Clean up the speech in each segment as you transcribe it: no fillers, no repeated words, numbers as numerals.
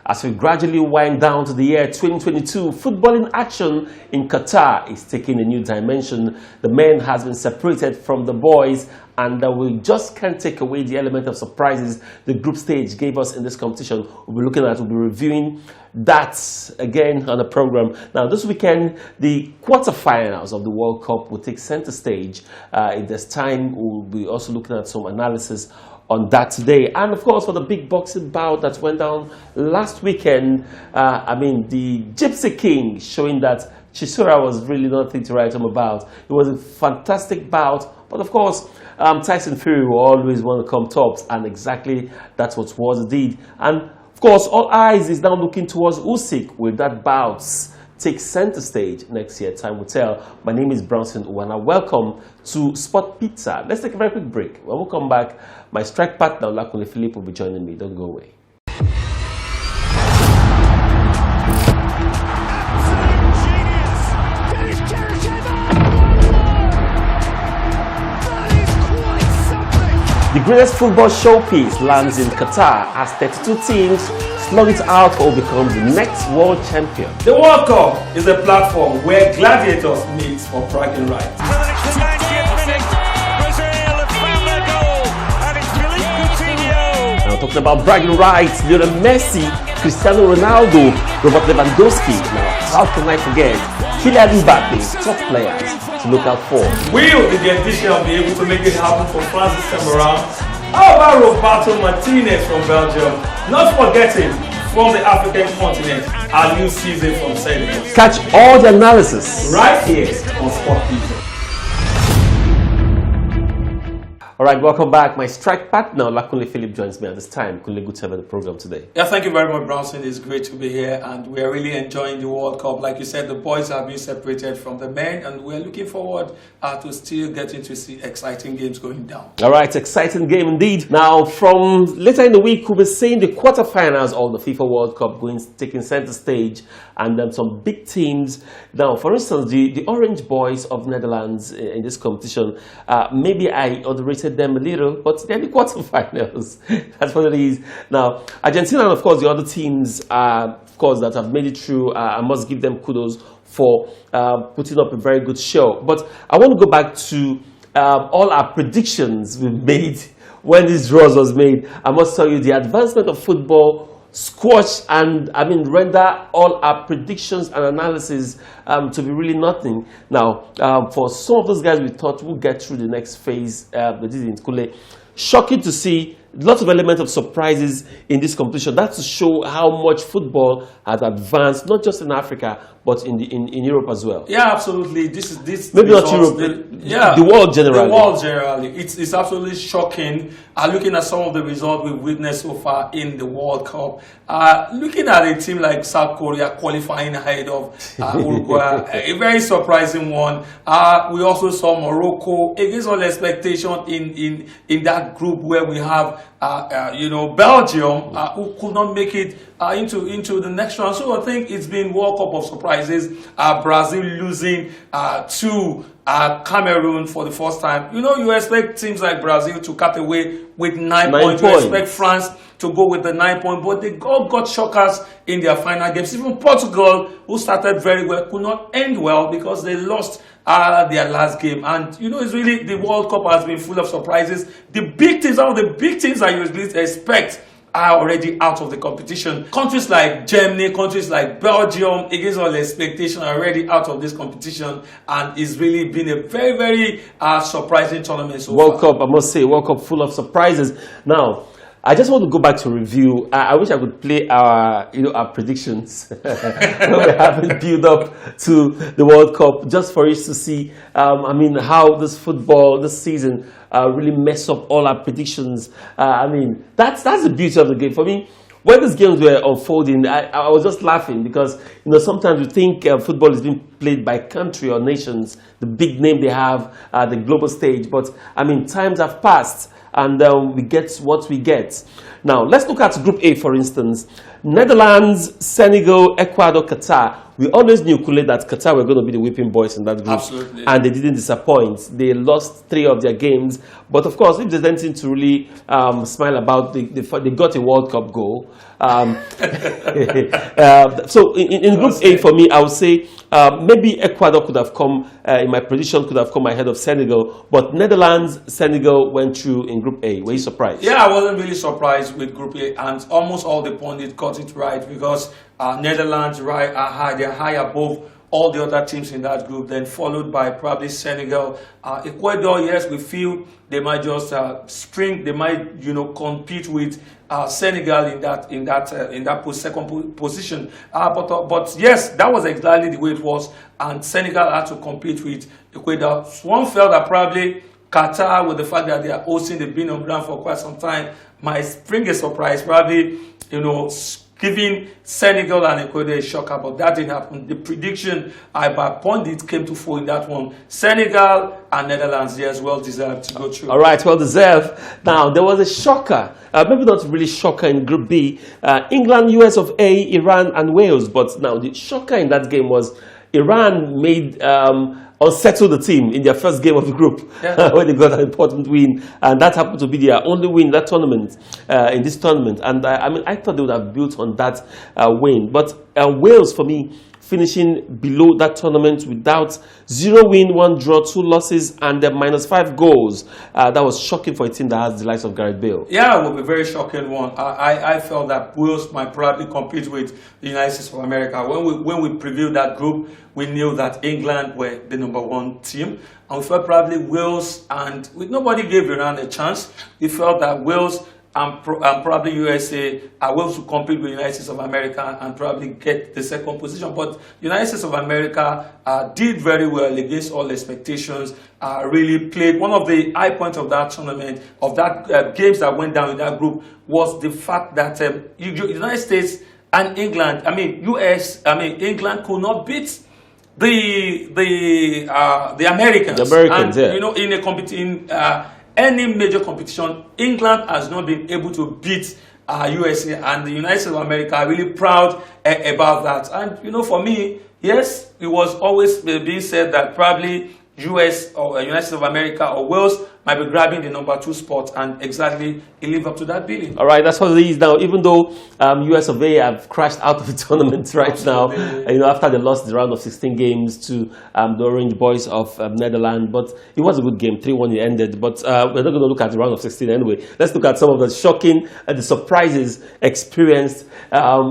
As we gradually wind down to the year 2022, footballing action in Qatar is taking a new dimension. The men has been separated from the boys, and we just can't take away the element of surprises the group stage gave us in this competition. We'll be reviewing that again on the program. Now, this weekend, the quarterfinals of the World Cup will take center stage. If there's time, we'll be also looking at some analysis on that today. And of course, for the big boxing bout that went down last weekend, the Gypsy King showing that Chisora was really nothing to write home about. It was a fantastic bout, but of course, Tyson Fury will always want to come tops, and exactly that's what was indeed. And of course, all eyes is now looking towards Usyk with that bout take center stage next year. Time will tell. My name is Bronson Uwana. Welcome to Sport Pizza. Let's take a very quick break. When we come back, my strike partner, Olakunle Philip, will be joining me. Don't go away. The greatest football showpiece lands in Qatar as 32 teams slug it out or become the next world champion. The World Cup is a platform where gladiators meet for bragging rights. Now talking about bragging rights, Lionel Messi, Cristiano Ronaldo, Robert Lewandowski. Now how can I forget Kylian Mbappe, top players to look out for. Will the dietitian be able to make it happen for France this time around? How about Roberto Martinez from Belgium? Not forgetting, from the African continent, a new season from Senegal. Catch all the analysis right here on Sport Pizza. All right, welcome back. My strike partner, Olakunle Philip, joins me at this time. Kunle, good to have the program today. Yeah, thank you very much, Bronson. It's great to be here, and we are really enjoying the World Cup. Like you said, the boys have been separated from the men, and we're looking forward to still getting to see exciting games going down. All right, exciting game indeed. Now, from later in the week, we'll be seeing the quarterfinals of the FIFA World Cup taking center stage, and then some big teams. Now, for instance, the Orange Boys of Netherlands in this competition, maybe I underrated them a little, but they're the quarterfinals. That's what it is. Now, Argentina and of course the other teams, of course, that have made it through, I must give them kudos for putting up a very good show. But I want to go back to all our predictions we made when this draws was made. I must tell you, the advancement of football squash and render all our predictions and analysis to be really nothing. Now, for some of those guys we thought we'll get through the next phase, but didn't. Shocking to see lots of elements of surprises in this competition. That's to show how much football has advanced, not just in Africa, but in Europe as well. Yeah, absolutely. This maybe not Europe, the world generally. The world generally. It's absolutely shocking. Looking at some of the results we've witnessed so far in the World Cup, looking at a team like South Korea qualifying ahead of Uruguay, a very surprising one. We also saw Morocco against all expectation in that group where we have Belgium, who could not make it into the next round. So I think it's been World Cup of surprises. Brazil losing to Cameroon for the first time. You expect teams like Brazil to cut away with 9 points. You expect France to go with the 9 point, but they all got shockers in their final games. Even Portugal, who started very well, could not end well because they lost their last game. And it's really, the World Cup has been full of surprises. The big teams, some of the big teams that you expect are already out of the competition. Countries like Germany, countries like Belgium, against all expectation, are already out of this competition, and it's really been a very, very surprising tournament so World Cup, I must say, World Cup full of surprises. Now, I just want to go back to review. I wish I could play our predictions when we haven't built up to the World Cup, just for us to see, how this football, this season, really mess up all our predictions. That's the beauty of the game. For me, when these games were unfolding, I was just laughing because, sometimes we think football is being played by country or nations, the big name they have, the global stage. But, times have passed. and we get what we get. Now, let's look at Group A, for instance. Netherlands, Senegal, Ecuador, Qatar. We always knew, Kule, that Qatar were going to be the whipping boys in that group. Absolutely. And they didn't disappoint. They lost 3 of their games. But of course, if there's anything to really smile about, they got a World Cup goal. So in Group A, for me, I would say maybe Ecuador could have come, in my prediction, could have come ahead of Senegal. But Netherlands, Senegal went through in Group A. Were you surprised? Yeah, I wasn't really surprised with Group A, and almost all the pundits got it right, because Netherlands are high, they're high above all the other teams in that group, then followed by probably Senegal. Ecuador, yes, we feel they might just spring, they might, compete with Senegal in that second position. But yes, that was exactly the way it was, and Senegal had to compete with Ecuador. One felt that probably Qatar, with the fact that they are hosting, they've been on ground for quite some time, might spring a surprise, probably, giving Senegal and Ecuador a shocker, but that didn't happen. The prediction by pundits came to fall in that one. Senegal and Netherlands, yes, well deserved to go through. All right, well deserved. Now, there was a shocker, maybe not really shocker in Group B. England, US of A, Iran and Wales. But now the shocker in that game was Iran made unsettle the team in their first game of the group, yeah. When they got an important win, and that happened to be their only win in that tournament, in this tournament. And I thought they would have built on that win. But Wales, for me, finishing below that tournament without 0 win, 1 draw, 2 losses, and -5 goals. That was shocking for a team that has the likes of Gareth Bale. Yeah, it will be a very shocking one. I felt that Wales might probably compete with the United States of America. When we previewed that group, we knew that England were the #1 team, and we felt probably Wales, and nobody gave Iran a chance. We felt that Wales and probably USA are able to compete with the United States of America and probably get the second position. But the United States of America did very well against all expectations, really played. One of the high points of that tournament, of that games that went down in that group, was the fact that the United States and England, England could not beat the Americans. The Americans, and, yeah. In a competing any major competition, England has not been able to beat USA, and the United States of America are really proud about that. And for me, yes, it was always being said that probably US or United States of America or Wales might be grabbing the #2 spot, and exactly it lived up to that billing. All right, that's what it is now. Even though US of A have crashed out of the tournament right now, after they lost the round of 16 games to the Orange Boys of Netherlands, but it was a good game, 3-1 it ended. But we're not going to look at the round of 16 anyway. Let's look at some of the shocking and the surprises experienced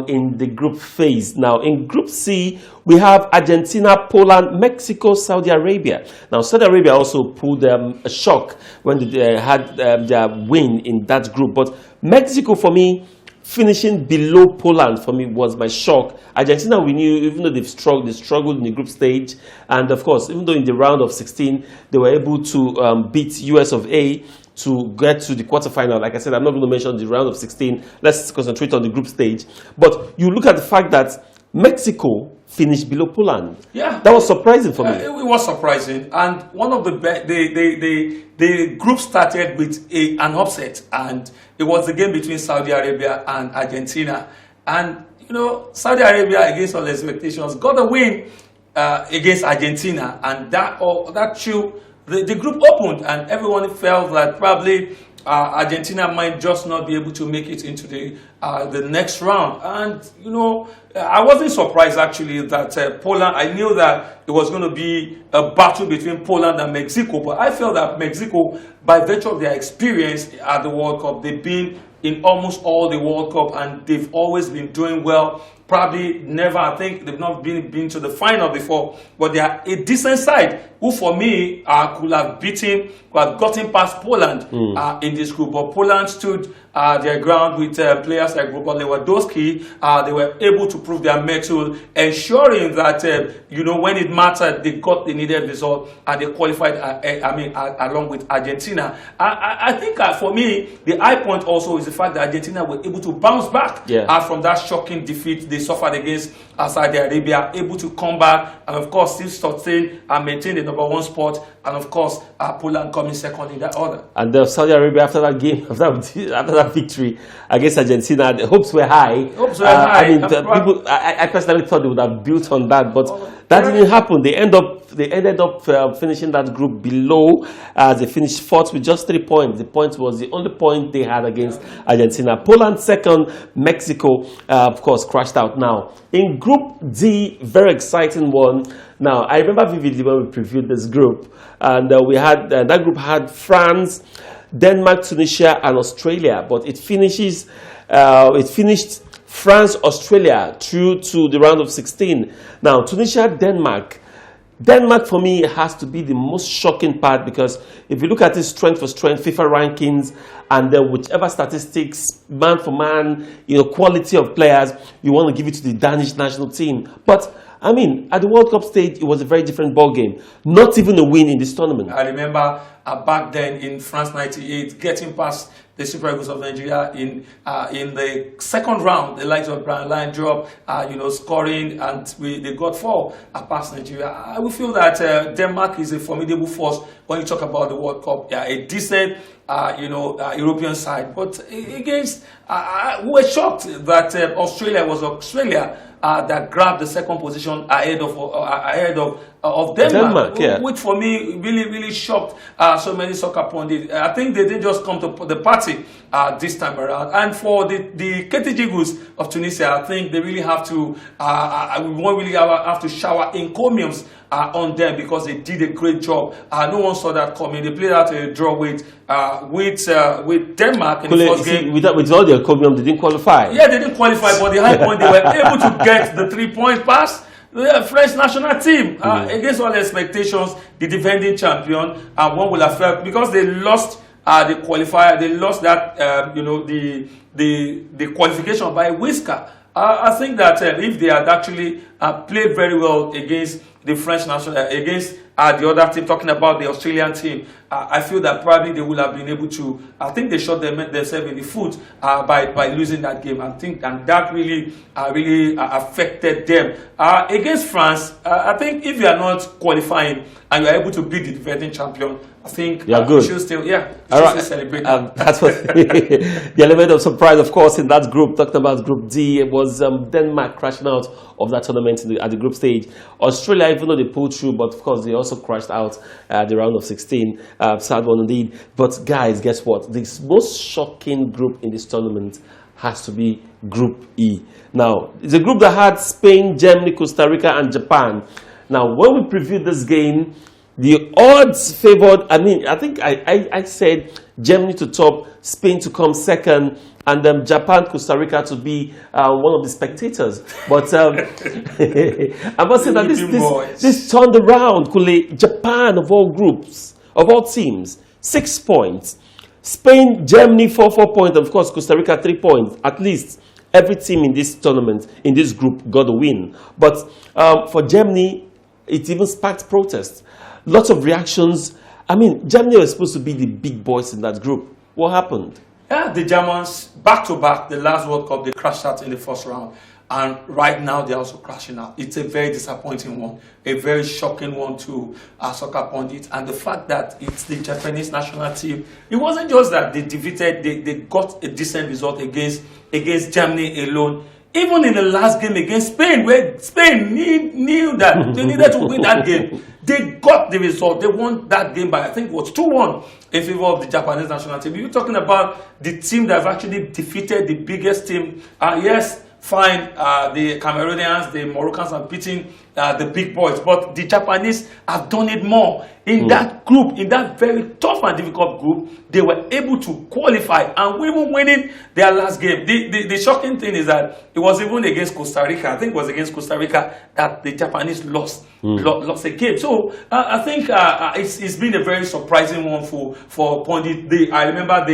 in the group phase. Now, in Group C, we have Argentina, Poland, Mexico, Saudi Arabia. Now, Saudi Arabia also pulled a shock when they had their win in that group. But Mexico, for me, finishing below Poland, for me, was my shock. Argentina, we knew, even though they struggled in the group stage. And, of course, even though in the round of 16, they were able to beat US of A to get to the quarterfinal. Like I said, I'm not going to mention the round of 16. Let's concentrate on the group stage. But you look at the fact that Mexico finished below Poland. Yeah, that was surprising for me. It was surprising, and one of the group started with an upset, and it was the game between Saudi Arabia and Argentina. And Saudi Arabia, against all expectations, got a win against Argentina, and that the group opened, and everyone felt that probably Argentina might just not be able to make it into the next round. And I wasn't surprised actually that Poland. I knew that it was going to be a battle between Poland and Mexico, but I felt that Mexico, by virtue of their experience at the World Cup, they've been in almost all the World Cup, and they've always been doing well. Probably never, I think they've not been to the final before, but they are a decent side who, for me, could have gotten past Poland in this group. But Poland stood their ground with players like Robert Lewandowski. They were able to prove their mettle, ensuring that when it mattered, they got the needed result and they qualified. Along with Argentina. I think for me, the high point also is the fact that Argentina were able to bounce back from that shocking defeat they suffered against Saudi Arabia, able to come back and of course still sustain and maintain the #1 spot, and of course Poland coming coming second in that order. And Saudi Arabia, after that game, after that victory against Argentina, the hopes were high. Hopes were high. I mean, I personally thought they would have built on that, but that didn't happen. They ended up finishing that group below. They finished fourth with just 3 points. The point was the only point they had against Argentina. Poland second, Mexico, of course, crashed out. Now, in Group D, very exciting one. Now, I remember vividly when we previewed this group, and we had that group had France, Denmark, Tunisia, and Australia. But it finished France, Australia through to the round of 16. Now, Tunisia, Denmark for me has to be the most shocking part, because if you look at it strength for strength, FIFA rankings, and then whichever statistics, man for man, quality of players, you want to give it to the Danish national team. But I mean, at the World Cup stage, it was a very different ball game. Not even a win in this tournament. I remember back then in France '98, getting past the Super Eagles of Nigeria in the second round, the likes of Brian Line drop, scoring, and they got 4 past Nigeria. I would feel that Denmark is a formidable force when you talk about the World Cup. Yeah, a decent, European side, but against, we were shocked that Australia was Australia. That grabbed the second position ahead of Denmark, which for me really shocked so many soccer pundits. I think they didn't just come to the party this time around. And for the KTG Eagles of Tunisia, I think they really have to. We won't really have to shower encomiums on them, because they did a great job. No one saw that coming. They played out a draw with Denmark in the first game. With all the encomium, they didn't qualify. Yeah, they didn't qualify, but the high point, they were able to get the 3-point pass. The French national team, against all expectations, the defending champion, one will have felt, because they lost the qualifier, they lost that the qualification by whisker. I think that if they had actually played very well against the French national, against the other team, talking about the Australian team, I feel that probably they would have been able to. I think they shot themselves in the foot by losing that game. I think, and that really affected them against France. I think if you are not qualifying and you are able to beat the defending champion, I think good. You should still, celebrate that. That's what the element of surprise, of course, in that group. Talking about Group D, it was Denmark crashing out of that tournament at the group stage. Australia, even though they pulled through, but of course they also crashed out at the round of 16. Sad one indeed. But guys, guess what? The most shocking group in this tournament has to be Group E. Now, it's a group that had Spain, Germany, Costa Rica, and Japan. Now, when we previewed this game, the odds favored, I think I said Germany to top, Spain to come second, and Japan, Costa Rica to be one of the spectators. But I must say that this turned around. Japan, of all groups, of all teams, 6 points. Spain, Germany, 4 points. Of course, Costa Rica, 3 points. At least every team in this tournament, in this group, got a win. But for Germany, it even sparked protests. Lots of reactions. Germany was supposed to be the big boys in that group. What happened? Yeah, the Germans, back-to-back, the last World Cup, they crashed out in the first round. And right now, they're also crashing out. It's a very disappointing one, a very shocking one to soccer pundits. And the fact that it's the Japanese national team, it wasn't just that they got a decent result against Germany alone. Even in the last game against Spain, where Spain knew that they needed to win that game, they got the result. They won that game by, I think it was 2-1 in favor of the Japanese national team. You're talking about the team that have actually defeated the biggest team. Yes, fine, the Cameroonians, the Moroccans are beating the big boys, but the Japanese have done it more. In that group, in that very tough and difficult group, they were able to qualify and even winning their last game. The shocking thing is that it was even against Costa Rica. I think it was against Costa Rica that the Japanese lost a game. So I think it's been a very surprising one for Pondit. I remember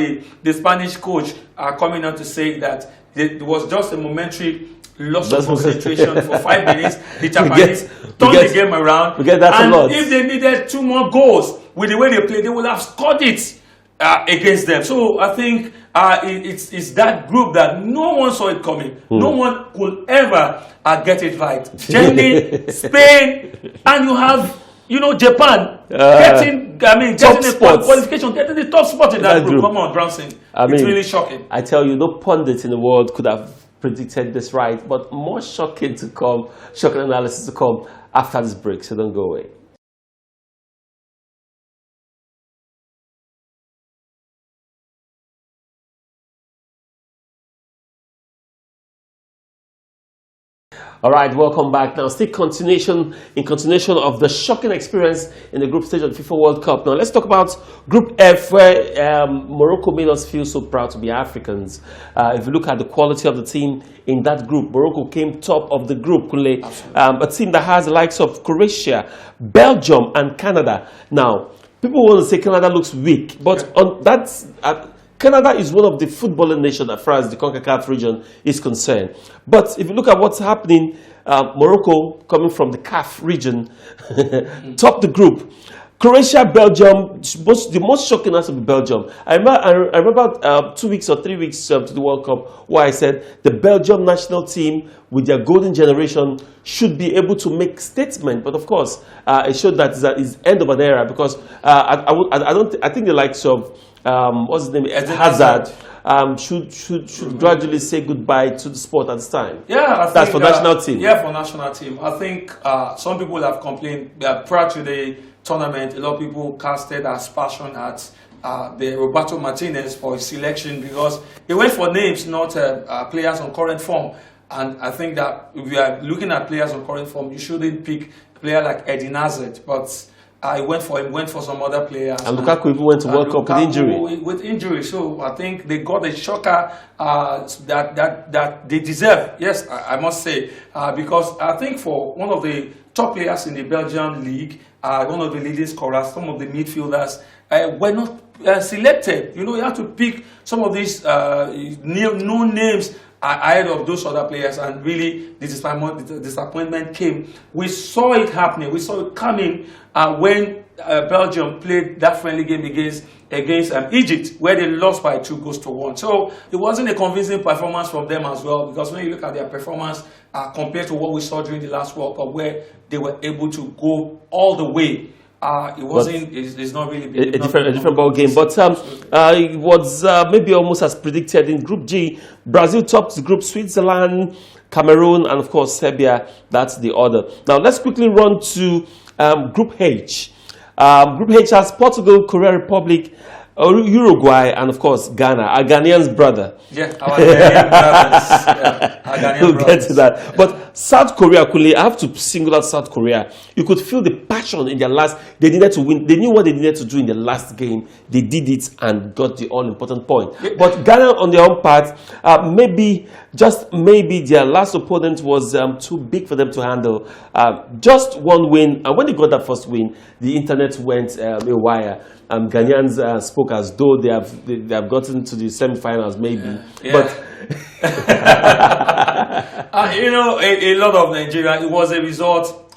the Spanish coach coming out to say that it was just a momentary loss of concentration for 5 minutes. The Japanese turned the game around. And if they needed 2 more goals with the way they played, they would have scored it against them. So I think it's that group that no one saw it coming. No one could ever get it right. Germany, Spain, and you Japan getting top a spots. qualification, getting the top spot in that group. Come on, Brownson. It's really shocking. I tell you, no pundit in the world could have predicted this right, but more shocking analysis to come after this break, so don't go away. All right, welcome back. Now, still continuation of the shocking experience in the group stage of the FIFA World Cup. Now, let's talk about Group F, where Morocco made us feel so proud to be Africans. If you look at the quality of the team in that group, Morocco came top of the group, Kunle. A team that has the likes of Croatia, Belgium, and Canada. Now, people want to say Canada looks weak, but on that. Canada is one of the footballing nations as far as the CONCACAF region is concerned. But if you look at what's happening, Morocco, coming from the CAF region, top the group. Croatia, Belgium, the most shocking has to be Belgium. I remember 2 weeks or 3 weeks to the World Cup where I said the Belgium national team with their golden generation should be able to make statement. But of course, it showed that it's end of an era because I think the likes of what's his name? Hazard should gradually say goodbye to the sport at this time. Yeah, that's for national team. Yeah, for national team. I think some people have complained prior to the tournament. A lot of people casted aspersion at the Roberto Martinez for his selection because he went for names, not players on current form. And I think that if you are looking at players on current form, you shouldn't pick a player like Eden Hazard, but. I went for some other players. And Lukaku even went to World Cup with injury. So I think they got a shocker that they deserve. Yes, I must say. Because I think for one of the top players in the Belgian league, one of the leading scorers, some of the midfielders were not selected. You have to pick some of these new names ahead of those other players, and really the disappointment came. We saw it happening. We saw it coming when Belgium played that friendly game against Egypt, where they lost by 2-1. So it wasn't a convincing performance from them as well, because when you look at their performance compared to what we saw during the last World Cup, where they were able to go all the way. It's not really a different ball game. But it was maybe almost as predicted in Group G. Brazil topped the group, Switzerland, Cameroon, and of course Serbia. That's the order. Now let's quickly run to Group H. Group H has Portugal, Korea Republic, Uruguay, and of course Ghana, our Ghanaian's brother. Yeah, our Ghanaian brothers. Yeah, our Ghanaian we'll brothers. get to that. Yeah. But South Korea, I have to single out South Korea. You could feel the passion in their last. They needed to win. They knew what they needed to do in the last game. They did it and got the all-important point. Yeah. But Ghana, on their own part, maybe their last opponent was too big for them to handle. Just one win, and when they got that first win, the internet went haywire. Ghanaians spoke as though they have gotten to the semi-finals, maybe. Yeah. But a lot of Nigeria. It was a result.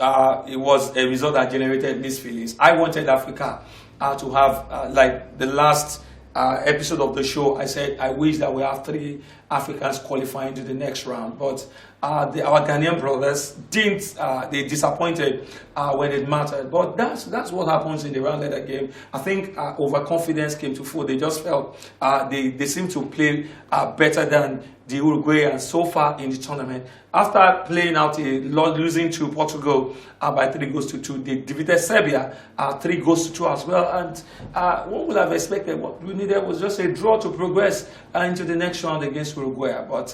It was a result that generated mixed feelings. I wanted Africa to have like the last episode of the show. I said I wish that we have 3 Africans qualifying to the next round, but our Ghanaian brothers didn't. They disappointed when it mattered. But that's what happens in the round letter game. I think overconfidence came to fore. They just felt they seemed to play better than the Uruguayans so far in the tournament. After playing out losing to Portugal by 3-2, they defeated Serbia 3-2 as well. And one would have expected what we needed was just a draw to progress into the next round against Uruguay. But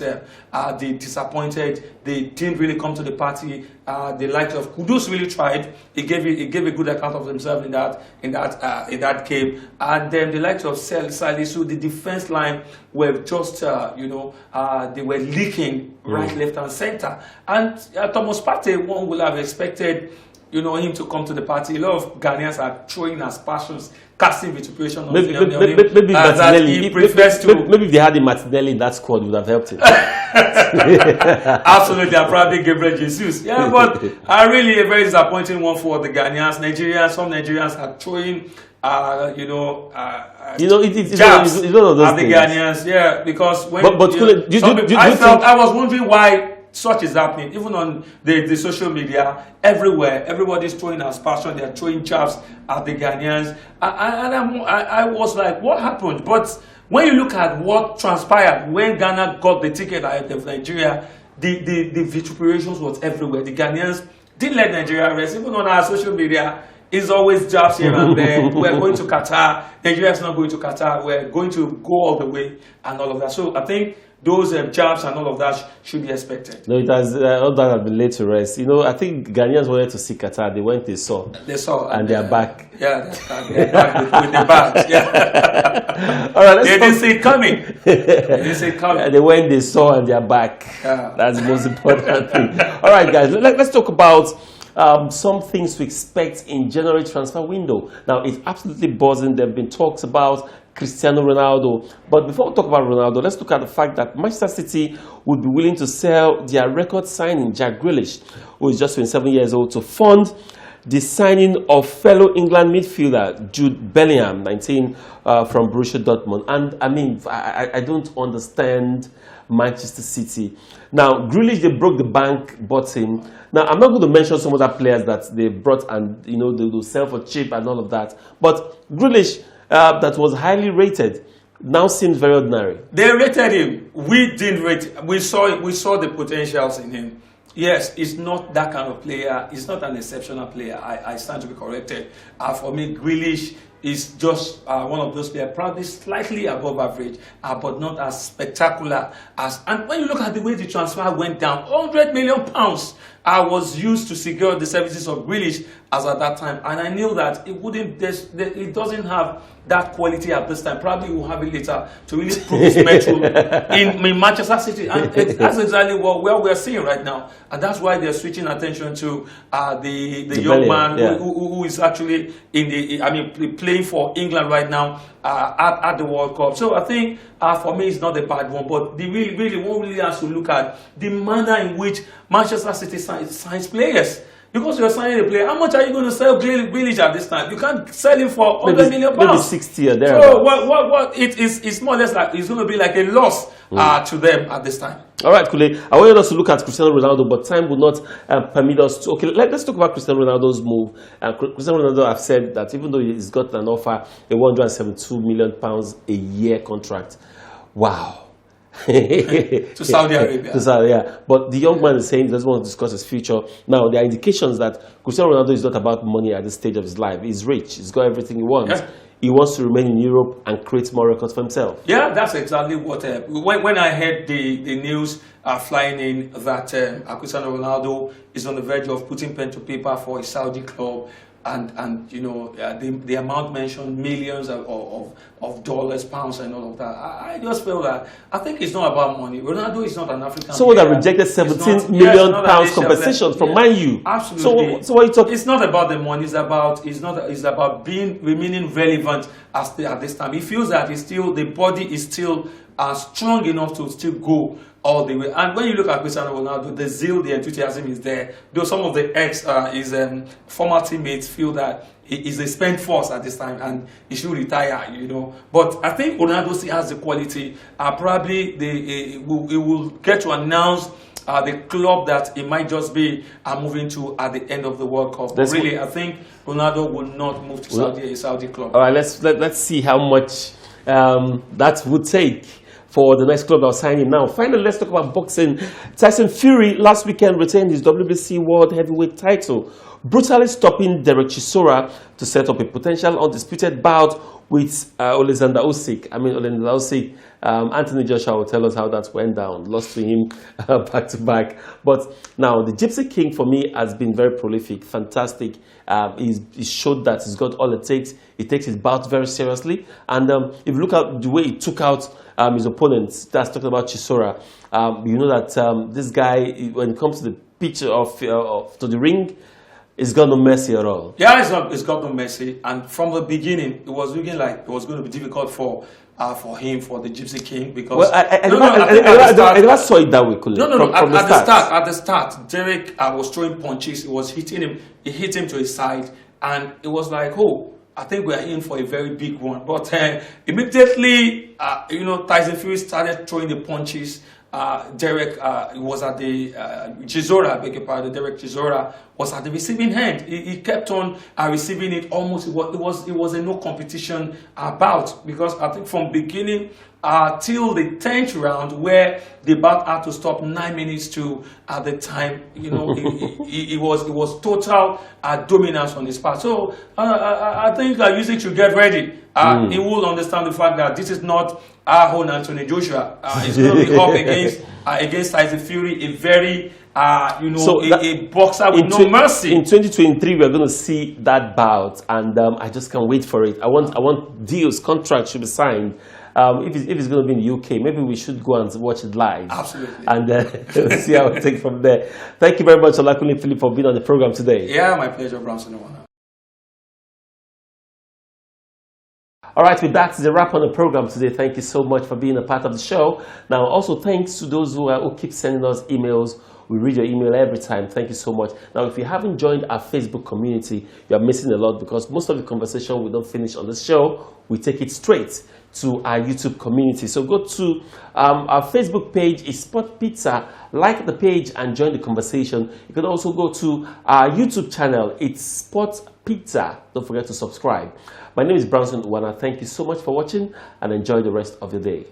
they disappointed. They didn't really come to the party. The likes of Kudus really tried. He gave a good account of themselves in that game. And then the likes of Salisu, the defense line were just they were leaking right, left, and center. And Thomas Partey, one would have expected him to come to the party. A lot of Ghanaians are throwing aspersions, casting vituperation on him. Maybe Martinelli. Maybe if they had a Martinelli in that squad, would have helped him. Absolutely, and probably Gabriel Jesus. Yeah, but really a very disappointing one for the Ghanaians. Some Nigerians are throwing, it's one of those things. The Ghanaians, yeah, because when I was wondering why such is happening, even on the social media, everywhere, everybody's throwing aspersion, they're throwing jabs at the Ghanaians. I was like, what happened? But when you look at what transpired when Ghana got the ticket ahead of Nigeria, the vituperations was everywhere. The Ghanaians didn't let Nigeria rest. Even on our social media, it's always jabs here and there. We're going to Qatar. Nigeria is not going to Qatar. We're going to go all the way and all of that. So I think those jabs and all of that should be expected. No, it has all that has been laid to rest. You know, I think Ghanaians wanted to see Qatar. They went, they saw. They saw. And they are back. Yeah, they're back with the bags. Yeah. All right, they didn't see it coming. They didn't see it coming. They went, they saw, and they are back. Yeah. That's the most important thing. All right, guys, let's talk about some things to expect in January transfer window. Now, it's absolutely buzzing. There have been talks about Cristiano Ronaldo. But before we talk about Ronaldo, let's look at the fact that Manchester City would be willing to sell their record signing, Jack Grealish, who is just 27 years old, to fund the signing of fellow England midfielder Jude Bellingham, 19, from Borussia Dortmund. And I mean, I don't understand Manchester City. Now, Grealish, they broke the bank, bought him. Now, I'm not going to mention some other players that they brought and, you know, they will sell for cheap and all of that. But Grealish, that was highly rated, now seems very ordinary. They rated him. We didn't rate him. We saw the potentials in him. Yes, he's not that kind of player. He's not an exceptional player. I stand to be corrected. For me, Grealish is just one of those players, probably slightly above average, but not as spectacular as. And when you look at the way the transfer went down, £100 million was used to secure the services of Grealish as at that time, and I knew that it wouldn't. It doesn't have that quality at this time. Probably will have it later to really prove its mettle in Manchester City, and that's exactly what we're seeing right now, and that's why they're switching attention to the young man who is actually playing for England right now at the World Cup. So I think for me it's not a bad one, but one really has to look at the manner in which Manchester City signs players. Because you're signing a player, how much are you going to sell Grealish at this time? You can't sell him for £100 million. Maybe 60 or there. So what it's more or less like it's going to be like a loss to them at this time. All right, Kule. I wanted us to look at Cristiano Ronaldo, but time would not permit us to. Okay, let's talk about Cristiano Ronaldo's move. Cristiano Ronaldo have said that even though he's got an offer, a £172 million a year contract. Wow. To Saudi Arabia. Yeah. But the young man is saying he doesn't want to discuss his future. Now, there are indications that Cristiano Ronaldo is not about money at this stage of his life. He's rich. He's got everything he wants. Yeah. He wants to remain in Europe and create more records for himself. Yeah, that's exactly what. When I heard the news flying in that Cristiano Ronaldo is on the verge of putting pen to paper for a Saudi club, and you know the amount mentioned, millions of dollars, pounds, and all of that. I just feel that I think it's not about money. Ronaldo is not an African. Someone that rejected 17 million pounds compensation from Man U. Absolutely. So what are you talking? It's not about the money. It's about remaining relevant at this time. He feels that the body is still strong enough to still go all the way. And when you look at Cristiano Ronaldo, the zeal, the enthusiasm is there. Though some of the his former teammates feel that he is a spent force at this time and he should retire, you know. But I think Ronaldo still has the quality. Probably he will get to announce the club that it might just be moving to at the end of the World Cup. But really, I think Ronaldo will not move to a Saudi club. All right, let's see how much that would take for the next club I'll sign him. Now, finally, let's talk about boxing. Tyson Fury last weekend retained his WBC World Heavyweight title, brutally stopping Derek Chisora to set up a potential undisputed bout with Alexander Usyk. Anthony Joshua will tell us how that went down. Lost to him back to back. But now, the Gypsy King for me has been very prolific, fantastic. He showed that he's got all it takes. He takes his bout very seriously. And if you look at the way he took out his opponents, that's talking about Chisora. You know that this guy, when it comes to the pitch to the ring, it's got no mercy at all. Yeah, it's got no mercy. And from the beginning, it was looking like it was going to be difficult for him, for the Gypsy King, because I never saw it that way. At the start, Derek was throwing punches. It was hitting him. It hit him to his side, and it was like, oh, I think we are in for a very big one. But immediately, Tyson Fury started throwing the punches. Derek was at the Chisora, I beg your pardon. Derek Chisora was at the receiving end. He kept on receiving it almost. It was a no competition bout, because I think from beginning till the 10th round, where the bout had to stop 9 minutes to at the time, it was total dominance on his part. So I think Usyk should get ready. He will understand the fact that this is not our own Anthony Joshua. He's going to be up against Tyson Fury, a very a boxer with no mercy. In 2023, we're going to see that bout, and I just can't wait for it. I want deals, contracts should be signed. If it's going to be in the UK, maybe we should go and watch it live. Absolutely. And see how we take from there. Thank you very much, Olakunle Philip, for being on the program today. Yeah, my pleasure, Bramson. All right, with that, the wrap on the program today. Thank you so much for being a part of the show. Now, also thanks to those who keep sending us emails. We read your email every time. Thank you so much. Now, if you haven't joined our Facebook community, you are missing a lot, because most of the conversation we don't finish on the show. We take it straight to our YouTube community. So go to our Facebook page is Sport Pizza. Like the page and join the conversation. You can also go to our YouTube channel. It's Sport Pizza. Don't forget to subscribe. My name is Bramson Uwana. Thank you so much for watching, and enjoy the rest of your day.